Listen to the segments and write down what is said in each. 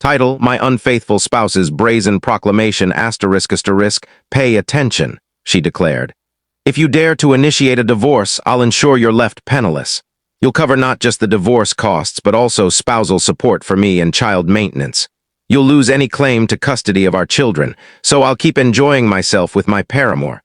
Title, My Unfaithful Spouse's Brazen Proclamation ***, pay attention, she declared. If you dare to initiate a divorce, I'll ensure you're left penniless. You'll cover not just the divorce costs, but also spousal support for me and child maintenance. You'll lose any claim to custody of our children, so I'll keep enjoying myself with my paramour.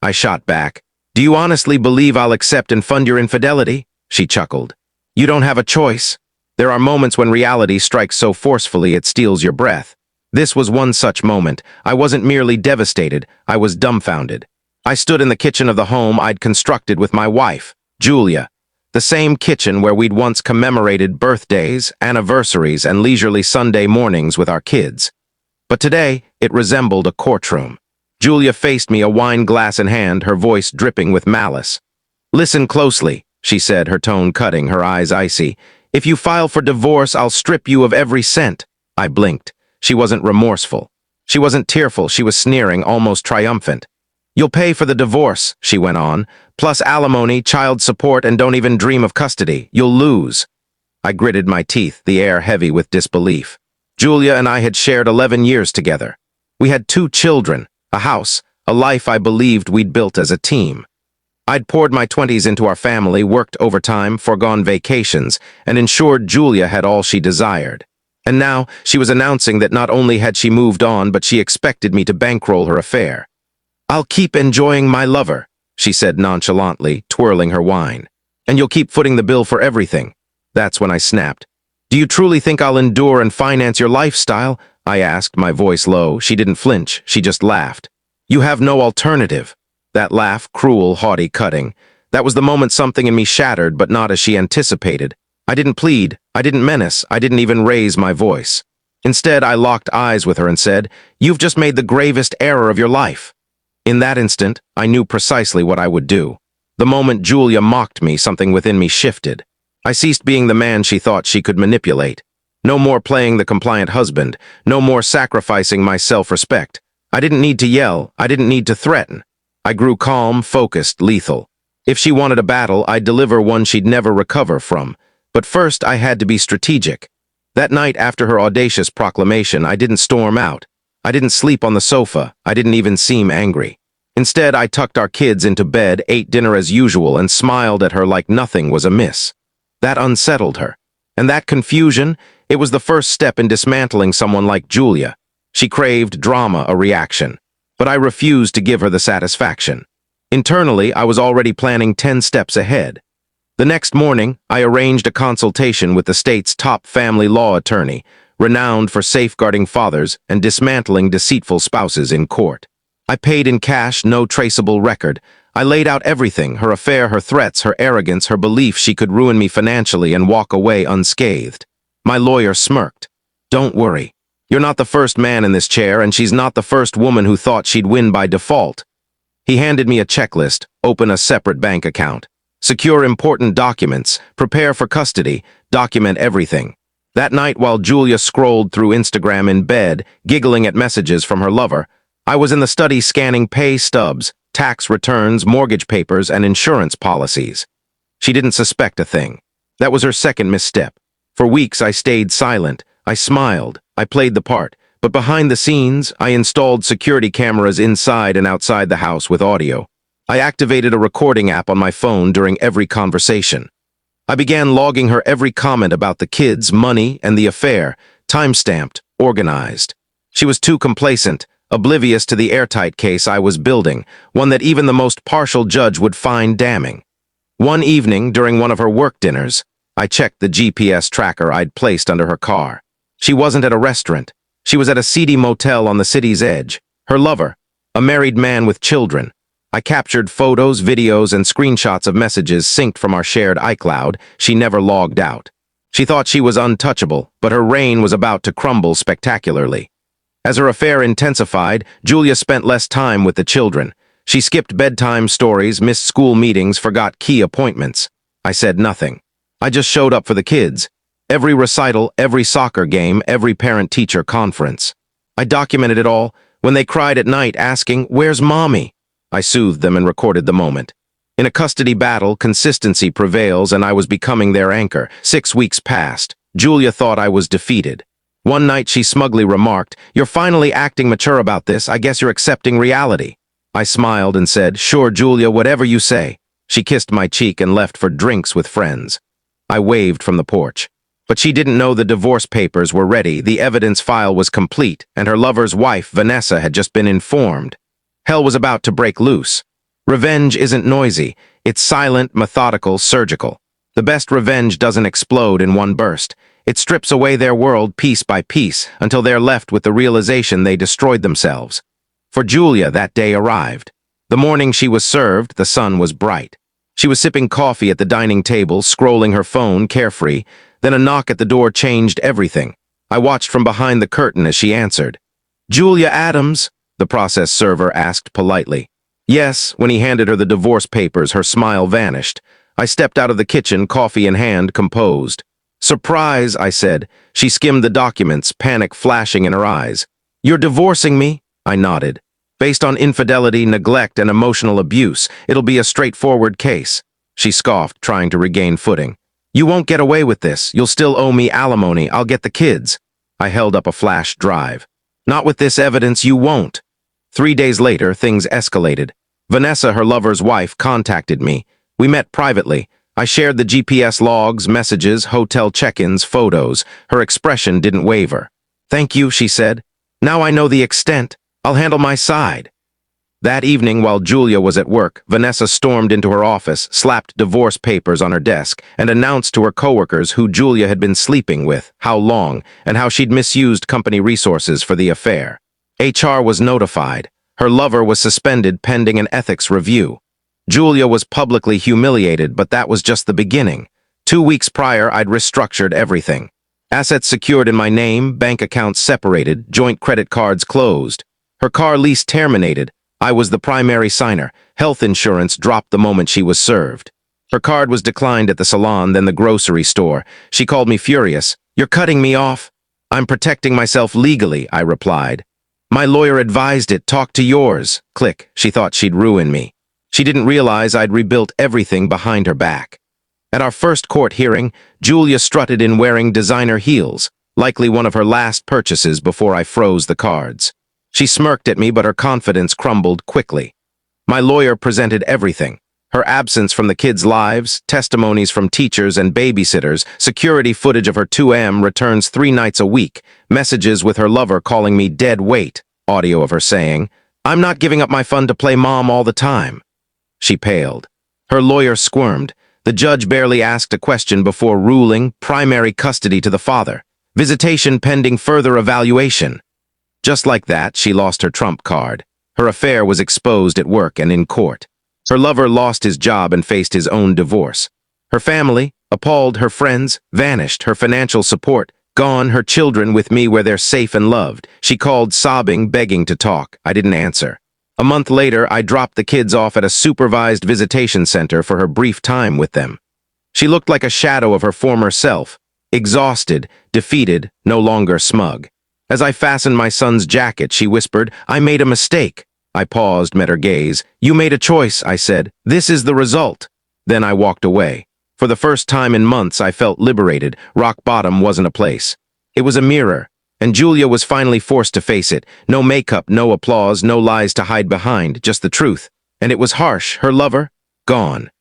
I shot back. Do you honestly believe I'll accept and fund your infidelity? She chuckled. You don't have a choice. There are moments when reality strikes so forcefully it steals your breath. This was one such moment. I wasn't merely devastated, I was dumbfounded. I stood in the kitchen of the home I'd constructed with my wife, Julia. The same kitchen where we'd once commemorated birthdays, anniversaries, and leisurely Sunday mornings with our kids. But today, it resembled a courtroom. Julia faced me, a wine glass in hand, her voice dripping with malice. Listen closely, she said, her tone cutting, her eyes icy. If you file for divorce, I'll strip you of every cent. I blinked. She wasn't remorseful. She wasn't tearful, she was sneering, almost triumphant. You'll pay for the divorce, she went on, plus alimony, child support, and don't even dream of custody. You'll lose. I gritted my teeth, the air heavy with disbelief. Julia and I had shared 11 years together. We had 2 children, a house, a life I believed we'd built as a team. I'd poured my 20s into our family, worked overtime, foregone vacations, and ensured Julia had all she desired. And now, she was announcing that not only had she moved on, but she expected me to bankroll her affair. I'll keep enjoying my lover, she said nonchalantly, twirling her wine. And you'll keep footing the bill for everything. That's when I snapped. Do you truly think I'll endure and finance your lifestyle? I asked, my voice low. She didn't flinch, she just laughed. You have no alternative. That laugh, cruel, haughty, cutting. That was the moment something in me shattered, but not as she anticipated. I didn't plead, I didn't menace, I didn't even raise my voice. Instead, I locked eyes with her and said, You've just made the gravest error of your life. In that instant, I knew precisely what I would do. The moment Julia mocked me, something within me shifted. I ceased being the man she thought she could manipulate. No more playing the compliant husband, no more sacrificing my self-respect. I didn't need to yell, I didn't need to threaten. I grew calm, focused, lethal. If she wanted a battle, I'd deliver one she'd never recover from. But first, I had to be strategic. That night after her audacious proclamation, I didn't storm out. I didn't sleep on the sofa. I didn't even seem angry. Instead, I tucked our kids into bed, ate dinner as usual, and smiled at her like nothing was amiss. That unsettled her. And that confusion, it was the first step in dismantling someone like Julia. She craved drama, a reaction. But I refused to give her the satisfaction. Internally, I was already planning 10 steps ahead. The next morning, I arranged a consultation with the state's top family law attorney, renowned for safeguarding fathers and dismantling deceitful spouses in court. I paid in cash, no traceable record. I laid out everything, her affair, her threats, her arrogance, her belief she could ruin me financially and walk away unscathed. My lawyer smirked. Don't worry. You're not the first man in this chair, and she's not the first woman who thought she'd win by default. He handed me a checklist, open a separate bank account. Secure important documents, prepare for custody, document everything. That night, while Julia scrolled through Instagram in bed, giggling at messages from her lover, I was in the study scanning pay stubs, tax returns, mortgage papers, and insurance policies. She didn't suspect a thing. That was her second misstep. For weeks, I stayed silent. I smiled. I played the part. But behind the scenes, I installed security cameras inside and outside the house with audio. I activated a recording app on my phone during every conversation. I began logging her every comment about the kids, money, and the affair, time-stamped, organized. She was too complacent, oblivious to the airtight case I was building, one that even the most partial judge would find damning. One evening, during one of her work dinners, I checked the GPS tracker I'd placed under her car. She wasn't at a restaurant. She was at a seedy motel on the city's edge. Her lover, a married man with children. I captured photos, videos, and screenshots of messages synced from our shared iCloud. She never logged out. She thought she was untouchable, but her reign was about to crumble spectacularly. As her affair intensified, Julia spent less time with the children. She skipped bedtime stories, missed school meetings, forgot key appointments. I said nothing. I just showed up for the kids. Every recital, every soccer game, every parent-teacher conference. I documented it all. When they cried at night asking, "Where's Mommy?" I soothed them and recorded the moment. In a custody battle, consistency prevails, and I was becoming their anchor. 6 weeks passed. Julia thought I was defeated. One night she smugly remarked, "You're finally acting mature about this. I guess you're accepting reality." I smiled and said, "Sure, Julia, whatever you say." She kissed my cheek and left for drinks with friends. I waved from the porch. But she didn't know the divorce papers were ready, the evidence file was complete, and her lover's wife, Vanessa, had just been informed. Hell was about to break loose. Revenge isn't noisy. It's silent, methodical, surgical. The best revenge doesn't explode in one burst. It strips away their world piece by piece until they're left with the realization they destroyed themselves. For Julia, that day arrived. The morning she was served, the sun was bright. She was sipping coffee at the dining table, scrolling her phone, carefree. Then a knock at the door changed everything. I watched from behind the curtain as she answered. "Julia Adams?" the process server asked politely. Yes, when he handed her the divorce papers, her smile vanished. I stepped out of the kitchen, coffee in hand, composed. "Surprise," I said. She skimmed the documents, panic flashing in her eyes. "You're divorcing me?" I nodded. "Based on infidelity, neglect, and emotional abuse, it'll be a straightforward case." She scoffed, trying to regain footing. "You won't get away with this. You'll still owe me alimony. I'll get the kids." I held up a flash drive. "Not with this evidence, you won't." 3 days later, things escalated. Vanessa, her lover's wife, contacted me. We met privately. I shared the GPS logs, messages, hotel check-ins, photos. Her expression didn't waver. "Thank you," she said. "Now I know the extent. I'll handle my side." That evening, while Julia was at work, Vanessa stormed into her office, slapped divorce papers on her desk, and announced to her coworkers who Julia had been sleeping with, how long, and how she'd misused company resources for the affair. HR was notified. Her lover was suspended pending an ethics review. Julia was publicly humiliated, but that was just the beginning. 2 weeks prior, I'd restructured everything. Assets secured in my name, bank accounts separated, joint credit cards closed. Her car lease terminated. I was the primary signer. Health insurance dropped the moment she was served. Her card was declined at the salon, then the grocery store. She called me furious. "You're cutting me off." "I'm protecting myself legally," I replied. "My lawyer advised it. Talk to yours." Click. She thought she'd ruin me. She didn't realize I'd rebuilt everything behind her back. At our first court hearing, Julia strutted in wearing designer heels, likely one of her last purchases before I froze the cards. She smirked at me, but her confidence crumbled quickly. My lawyer presented everything. Her absence from the kids' lives, testimonies from teachers and babysitters, security footage of her 2am returns 3 nights a week, messages with her lover calling me dead weight, audio of her saying, "I'm not giving up my fun to play mom all the time." She paled. Her lawyer squirmed. The judge barely asked a question before ruling primary custody to the father. Visitation pending further evaluation. Just like that, she lost her trump card. Her affair was exposed at work and in court. Her lover lost his job and faced his own divorce. Her family, appalled, her friends, vanished, her financial support, gone, her children with me where they're safe and loved. She called, sobbing, begging to talk. I didn't answer. A month later, I dropped the kids off at a supervised visitation center for her brief time with them. She looked like a shadow of her former self, exhausted, defeated, no longer smug. As I fastened my son's jacket, she whispered, "I made a mistake." I paused, met her gaze. "You made a choice," I said. "This is the result." Then I walked away. For the first time in months, I felt liberated. Rock bottom wasn't a place. It was a mirror, and Julia was finally forced to face it. No makeup, no applause, no lies to hide behind, just the truth. And it was harsh. Her lover? Gone.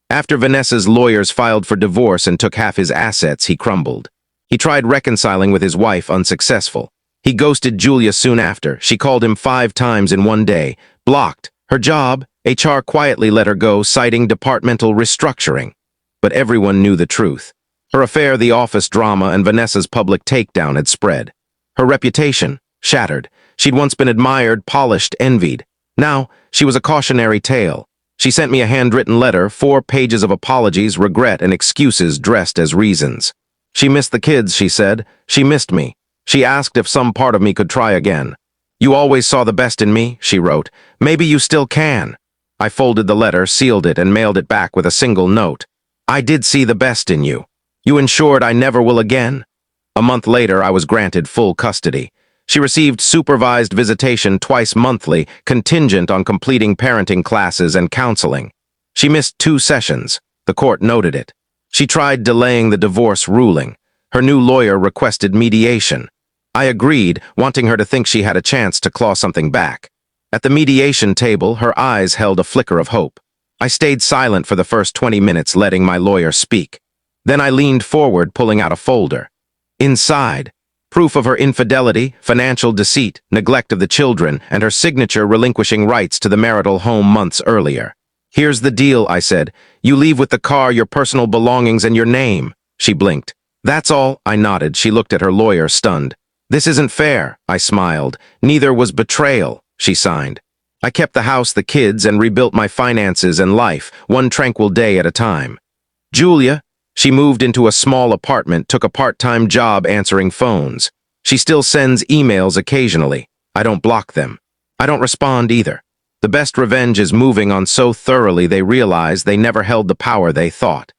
After Vanessa's lawyers filed for divorce and took half his assets, he crumbled. He tried reconciling with his wife, unsuccessful. He ghosted Julia soon after. She called him 5 times in one day. Blocked. Her job? HR quietly let her go, citing departmental restructuring. But everyone knew the truth. Her affair, the office drama, and Vanessa's public takedown had spread. Her reputation? Shattered. She'd once been admired, polished, envied. Now, she was a cautionary tale. She sent me a handwritten letter, 4 pages of apologies, regret, and excuses dressed as reasons. She missed the kids, she said. She missed me. She asked if some part of me could try again. "You always saw the best in me," she wrote. "Maybe you still can." I folded the letter, sealed it, and mailed it back with a single note. "I did see the best in you. You ensured I never will again." A month later, I was granted full custody. She received supervised visitation twice monthly, contingent on completing parenting classes and counseling. She missed 2 sessions. The court noted it. She tried delaying the divorce ruling. Her new lawyer requested mediation. I agreed, wanting her to think she had a chance to claw something back. At the mediation table, her eyes held a flicker of hope. I stayed silent for the first 20 minutes, letting my lawyer speak. Then I leaned forward, pulling out a folder. Inside, proof of her infidelity, financial deceit, neglect of the children, and her signature relinquishing rights to the marital home months earlier. "Here's the deal," I said. "You leave with the car, your personal belongings, and your name." She blinked. "That's all," I nodded. She looked at her lawyer, stunned. "This isn't fair," I smiled. "Neither was betrayal," she signed. "I kept the house, the kids, and rebuilt my finances and life, one tranquil day at a time." Julia, she moved into a small apartment, took a part-time job answering phones. She still sends emails occasionally. I don't block them. I don't respond either. The best revenge is moving on so thoroughly they realize they never held the power they thought.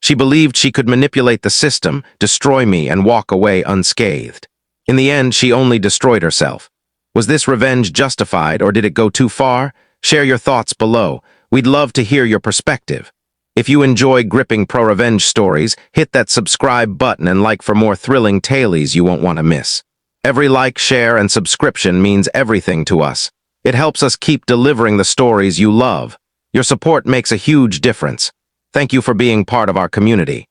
She believed she could manipulate the system, destroy me, and walk away unscathed. In the end, she only destroyed herself. Was this revenge justified, or did it go too far? Share your thoughts below. We'd love to hear your perspective. If you enjoy gripping pro-revenge stories, hit that subscribe button and like for more thrilling tales you won't want to miss. Every like, share, and subscription means everything to us. It helps us keep delivering the stories you love. Your support makes a huge difference. Thank you for being part of our community.